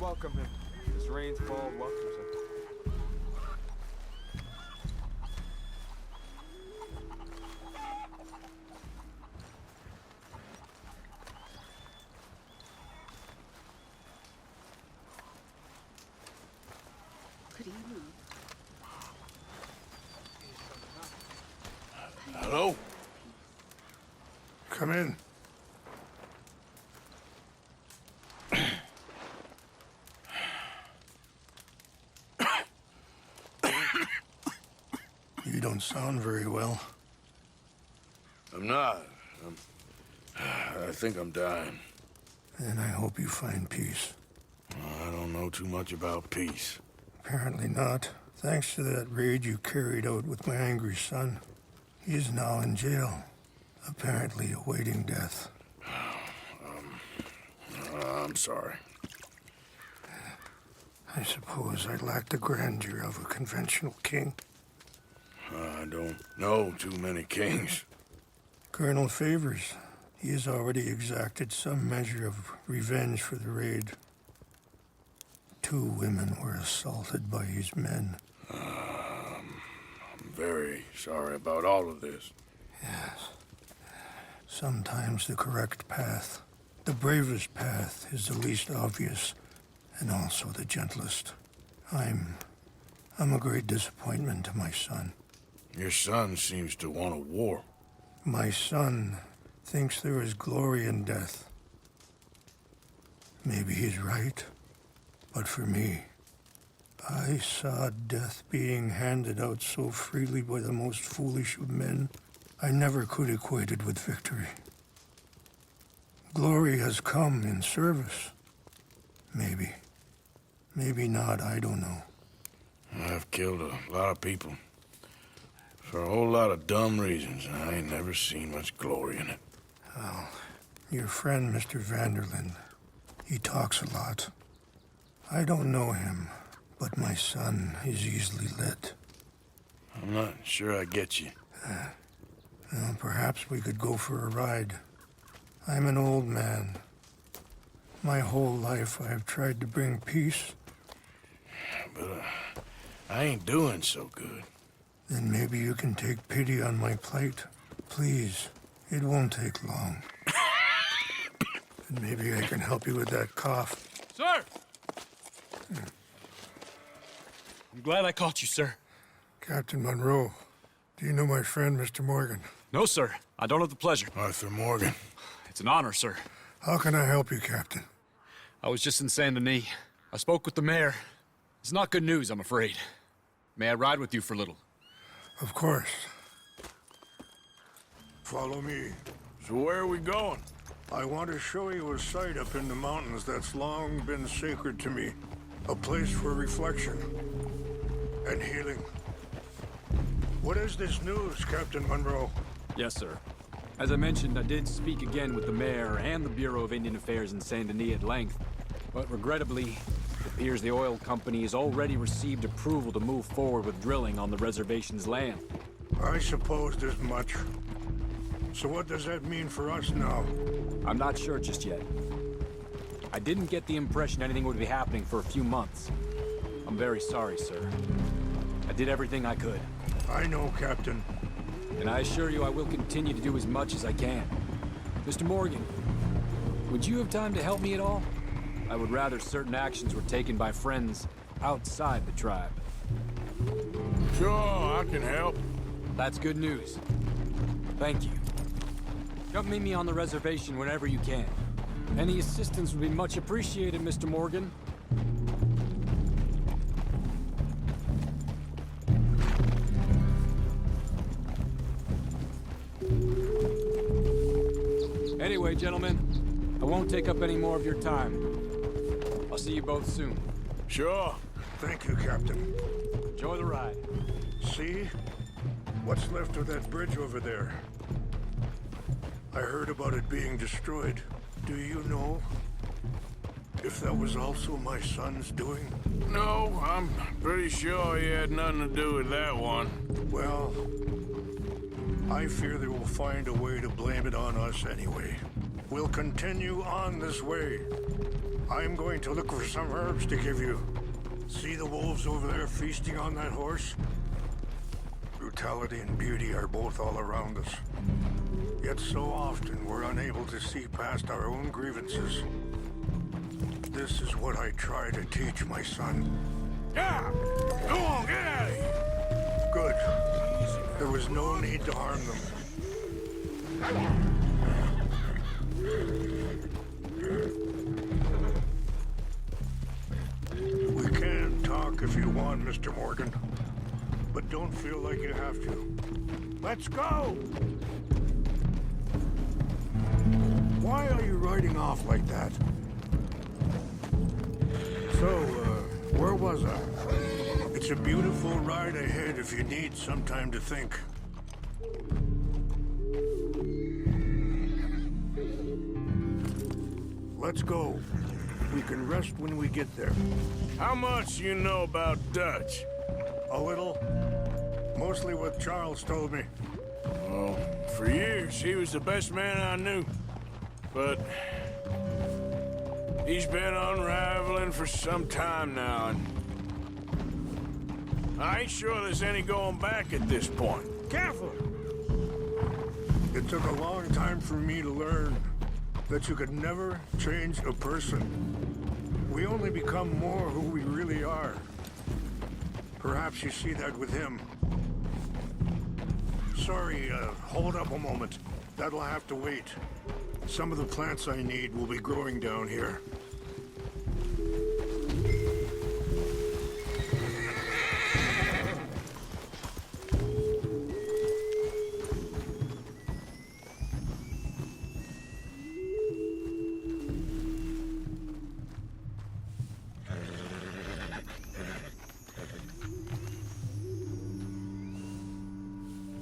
welcome him. This rain's fall welcomes him. Good evening. Hello? Come in. You don't sound very well. I'm not. I think I'm dying. And I hope you find peace. I don't know too much about peace. Apparently not. Thanks to that raid you carried out with my angry son. He is now in jail, apparently awaiting death. I'm sorry. I suppose I lack the grandeur of a conventional king. I don't know too many kings. Colonel Favors, he has already exacted some measure of revenge for the raid. 2 women were assaulted by his men. I'm very sorry about all of this. Yes. Sometimes the correct path, the bravest path, is the least obvious, and also the gentlest. I'm a great disappointment to my son. Your son seems to want a war. My son thinks there is glory in death. Maybe he's right, but for me, I saw death being handed out so freely by the most foolish of men, I never could equate it with victory. Glory has come in service. Maybe. Maybe not, I don't know. I've killed a lot of people. For a whole lot of dumb reasons, and I ain't never seen much glory in it. Well, your friend, Mr. Vanderlyn, he talks a lot. I don't know him, but my son is easily led. I'm not sure I get you. Well, perhaps we could go for a ride. I'm an old man. My whole life I have tried to bring peace. But I ain't doing so good. Then maybe you can take pity on my plight. Please, it won't take long. And maybe I can help you with that cough. Sir! I'm glad I caught you, sir. Captain Monroe, do you know my friend, Mr. Morgan? No, sir. I don't have the pleasure. Arthur Morgan. It's an honor, sir. How can I help you, Captain? I was just in Saint Denis. I spoke with the mayor. It's not good news, I'm afraid. May I ride with you for a little? Of course. Follow me. So where are we going? I want to show you a site up in the mountains that's long been sacred to me. A place for reflection and healing. What is this news, Captain Monroe? Yes, sir. As I mentioned, I did speak again with the mayor and the Bureau of Indian Affairs in Saint Denis at length. But regrettably, it appears the oil company has already received approval to move forward with drilling on the reservation's land. I supposed as much. So what does that mean for us now? I'm not sure just yet. I didn't get the impression anything would be happening for a few months. I'm very sorry, sir. I did everything I could. I know, Captain. And I assure you I will continue to do as much as I can. Mr. Morgan, would you have time to help me at all? I would rather certain actions were taken by friends outside the tribe. Sure, I can help. That's good news. Thank you. Come meet me on the reservation whenever you can. Any assistance would be much appreciated, Mr. Morgan. Anyway, gentlemen, I won't take up any more of your time. I'll see you both soon. Sure. Thank you, Captain. Enjoy the ride. See? What's left of that bridge over there? I heard about it being destroyed. Do you know if that was also my son's doing? No, I'm pretty sure he had nothing to do with that one. Well, I fear they will find a way to blame it on us anyway. We'll continue on this way. I'm going to look for some herbs to give you. See the wolves over there feasting on that horse? Brutality and beauty are both all around us. Yet so often we're unable to see past our own grievances. This is what I try to teach my son. Yeah! Go on, get out of here! Good. There was no need to harm them. We can talk if you want, Mr. Morgan. But don't feel like you have to. Let's go! Why are you riding off like that? So, where was I? It's a beautiful ride ahead if you need some time to think. Let's go. We can rest when we get there. How much you know about Dutch? A little. Mostly what Charles told me. Well, for years, he was the best man I knew. But he's been unraveling for some time now, and I ain't sure there's any going back at this point. Careful! It took a long time for me to learn that you could never change a person. We only become more who we really are. Perhaps you see that with him. Sorry, hold up a moment. That'll have to wait. Some of the plants I need will be growing down here.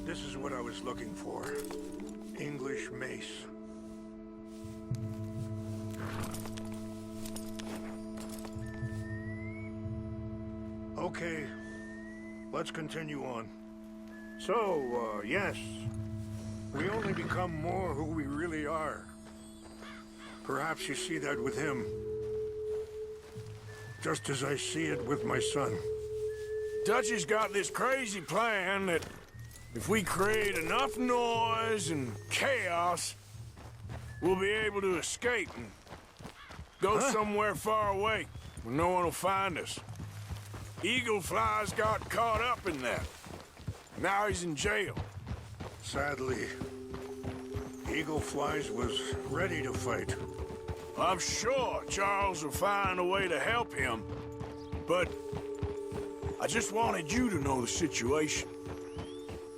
This is what I was looking for. English mace. Okay, let's continue on. So, yes, we only become more who we really are. Perhaps you see that with him, just as I see it with my son. Dutch has got this crazy plan that if we create enough noise and chaos, we'll be able to escape and go somewhere far away where no one will find us. Eagle Fly's got caught up in that. Now he's in jail. Sadly, Eagle Flies was ready to fight. I'm sure Charles will find a way to help him, but I just wanted you to know the situation.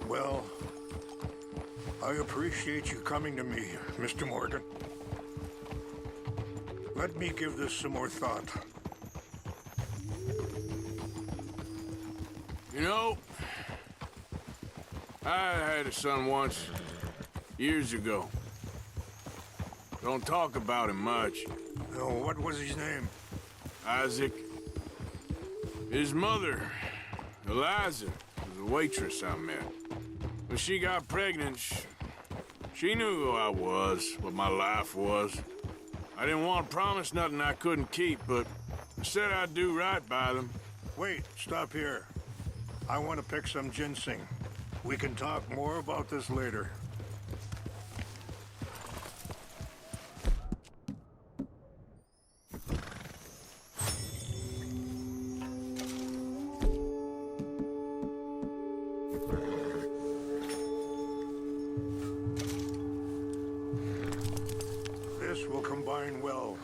Well, I appreciate you coming to me, Mr. Morgan. Let me give this some more thought. You know, I had a son once, years ago. Don't talk about him much. Oh, what was his name? Isaac. His mother, Eliza, was a waitress I met. When she got pregnant, she knew who I was, what my life was. I didn't want to promise nothing I couldn't keep, but I said I'd do right by them. Wait, stop here. I want to pick some ginseng. We can talk more about this later. This will combine well.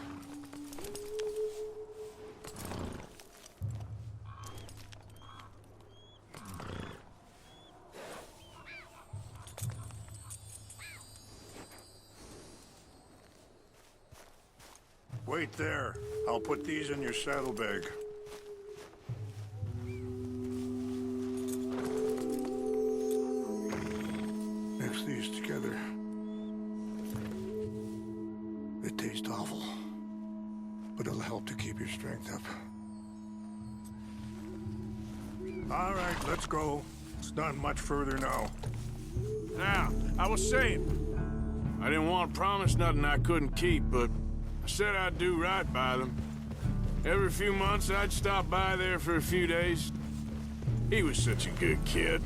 Wait there. I'll put these in your saddlebag. Mix these together. They taste awful, but it'll help to keep your strength up. All right, let's go. It's not much further now. Now, I was saying, I didn't want to promise nothing I couldn't keep, but I said I'd do right by them. Every few months, I'd stop by there for a few days. He was such a good kid.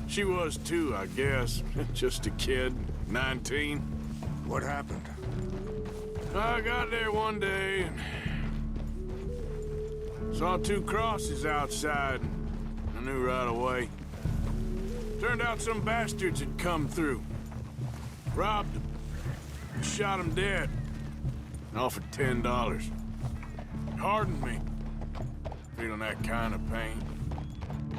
She was too, I guess. Just a kid, 19. What happened? I got there one day and saw two crosses outside. I knew right away. Turned out some bastards had come through. Robbed him. Shot him dead. And offered $10. Hardened me. Feeling that kind of pain.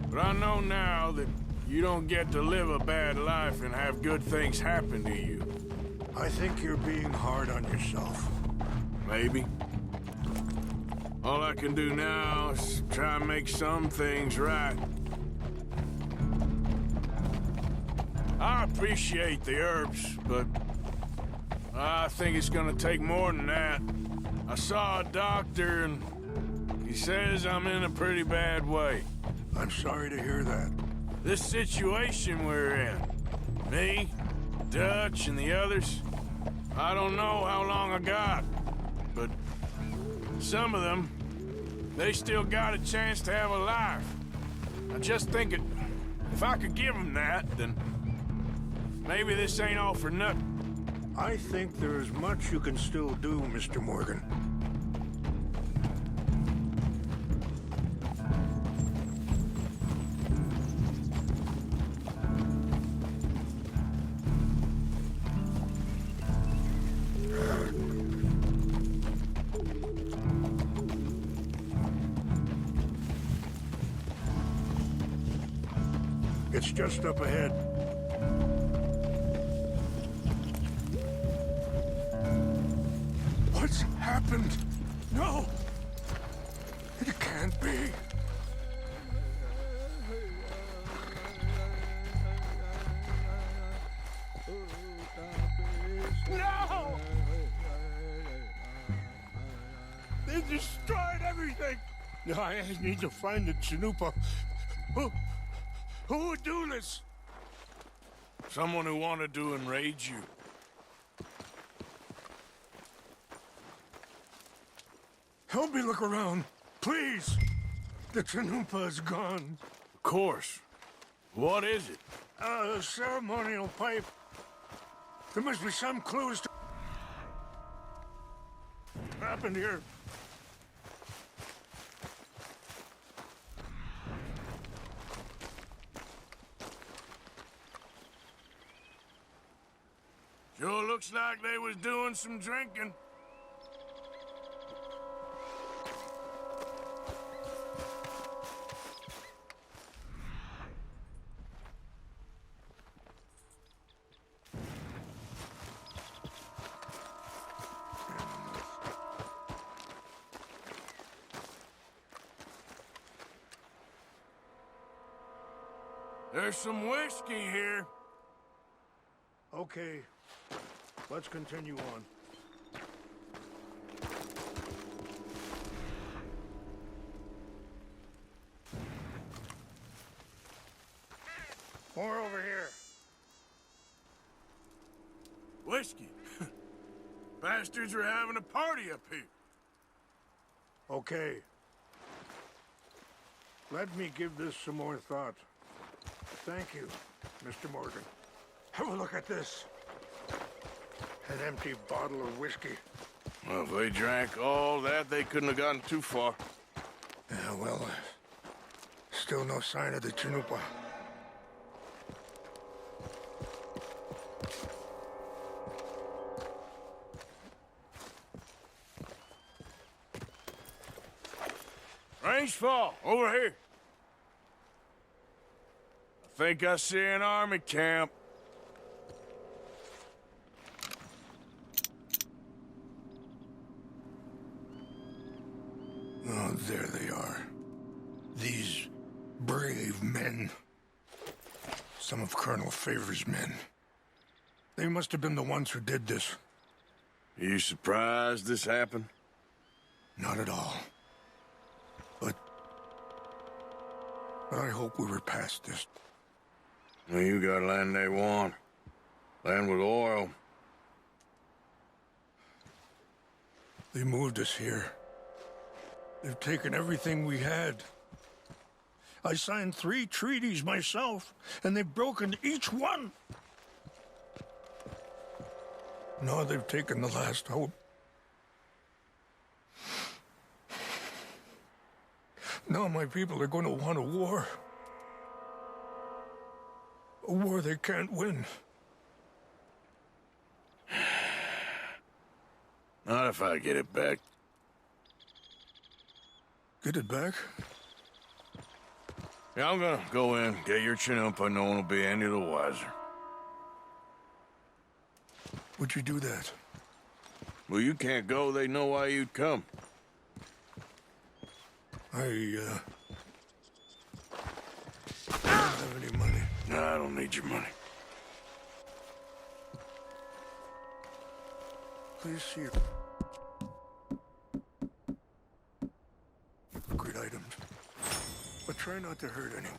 But I know now that you don't get to live a bad life and have good things happen to you. I think you're being hard on yourself. Maybe. All I can do now is try and make some things right. I appreciate the herbs, but I think it's gonna take more than that. I saw a doctor and he says I'm in a pretty bad way. I'm sorry to hear that. This situation we're in, me, Dutch, and the others, I don't know how long I got, but some of them, they still got a chance to have a life. I just think if I could give them that, then maybe this ain't all for nothing. I think there is much you can still do, Mr. Morgan. It's just up ahead. What's happened? No! It can't be. No! They destroyed everything! I need to find the Chanupa. Who would do this? Someone who wanted to enrage you. Help me look around, please. The Chanupa is gone. Of course. What is it? A ceremonial pipe. There must be some clues to what happened here. Sure looks like they was doing some drinking. There's some whiskey here. Okay, let's continue on. More over here. Whiskey? Bastards are having a party up here. Okay. Let me give this some more thought. Thank you, Mr. Morgan. Have a look at this. An empty bottle of whiskey. Well, if they drank all that, they couldn't have gotten too far. Yeah, well, still no sign of the Chanupa. Range fall, over here. I think I see an army camp. Oh, there they are. These brave men. Some of Colonel Favor's men. They must have been the ones who did this. Are you surprised this happened? Not at all. But I hope we were past this. Well, you got land they want. Land with oil. They moved us here. They've taken everything we had. I signed 3 treaties myself, and they've broken each one. Now they've taken the last hope. Now my people are going to want a war. A war they can't win. Not if I get it back. Get it back? Yeah, I'm gonna go in, get your Chinook, but no one will be any the wiser. Would you do that? Well, you can't go, they know why you'd come. I don't have any money. No, I don't need your money. Please see it. Great items. But try not to hurt anyone.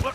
What?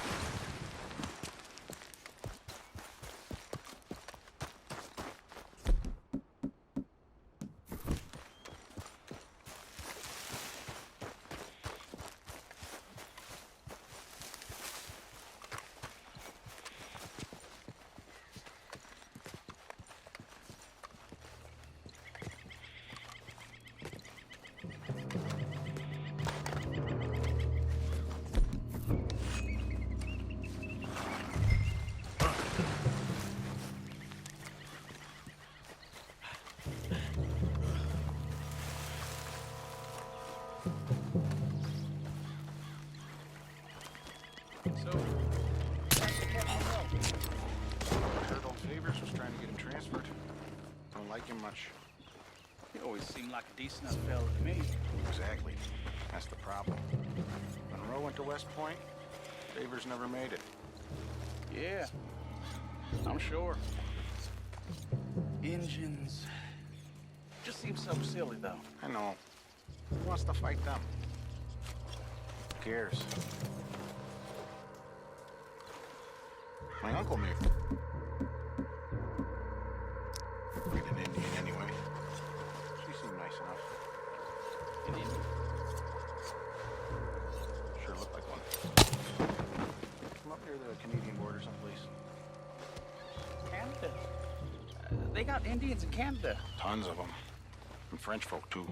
So, that's the Captain Monroe. I heard old Favors was trying to get him transferred. Don't like him much. He always seemed like a decent enough fella to me. Exactly. That's the problem. Monroe went to West Point. Favors never made it. Yeah, I'm sure. Engines. Just seems so silly, though. I know. Who wants to fight them? Who cares? My uncle may get an Indian anyway. She seemed nice enough. Indian. Sure looked like one. Come up near the Canadian border someplace. Canada. They got Indians in Canada. Tons of them. And French folk, too.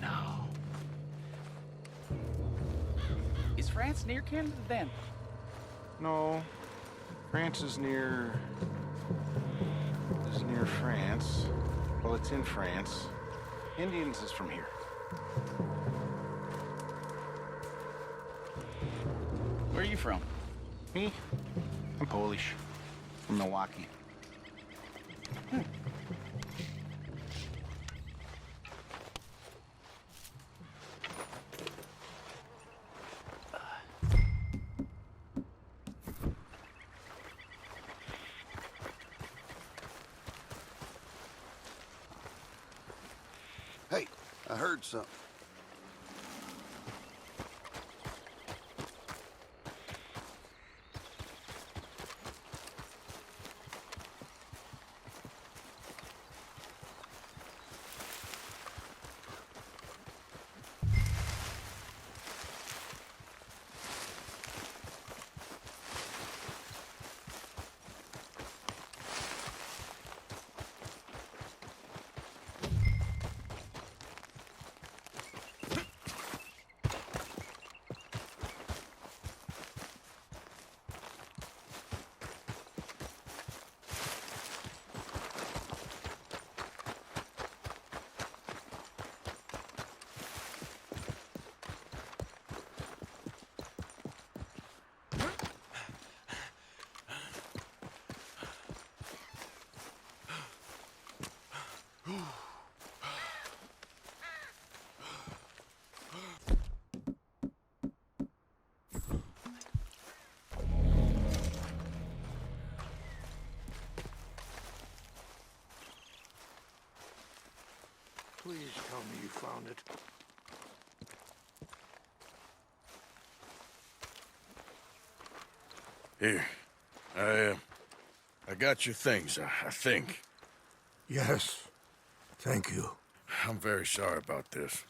No. Is France near Canada, then? No. France is near France. Well, it's in France. Indians is from here. Where are you from? Me? I'm Polish. From Milwaukee. Hey, I heard something. found it. Here. I got your things, I think. Yes. Thank you. I'm very sorry about this.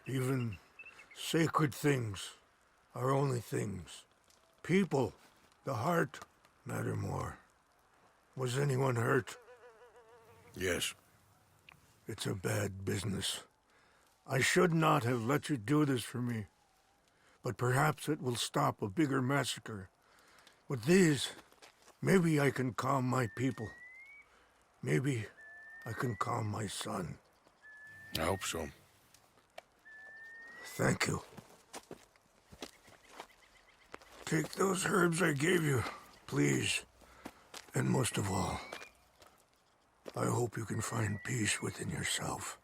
Even sacred things are only things. People, the heart, matter more. Was anyone hurt? Yes. It's a bad business. I should not have let you do this for me. But perhaps it will stop a bigger massacre. With these, maybe I can calm my people. Maybe I can calm my son. I hope so. Thank you. Take those herbs I gave you, please. And most of all, I hope you can find peace within yourself.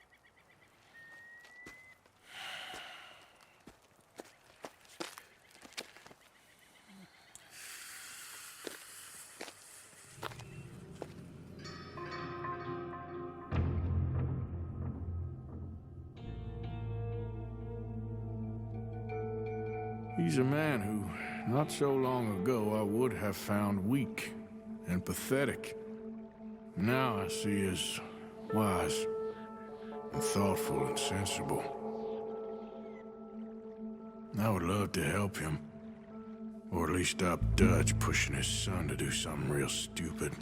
He's a man who, not so long ago, I would have found weak and pathetic. Now I see as wise and thoughtful and sensible. I would love to help him, or at least stop Dutch pushing his son to do something real stupid.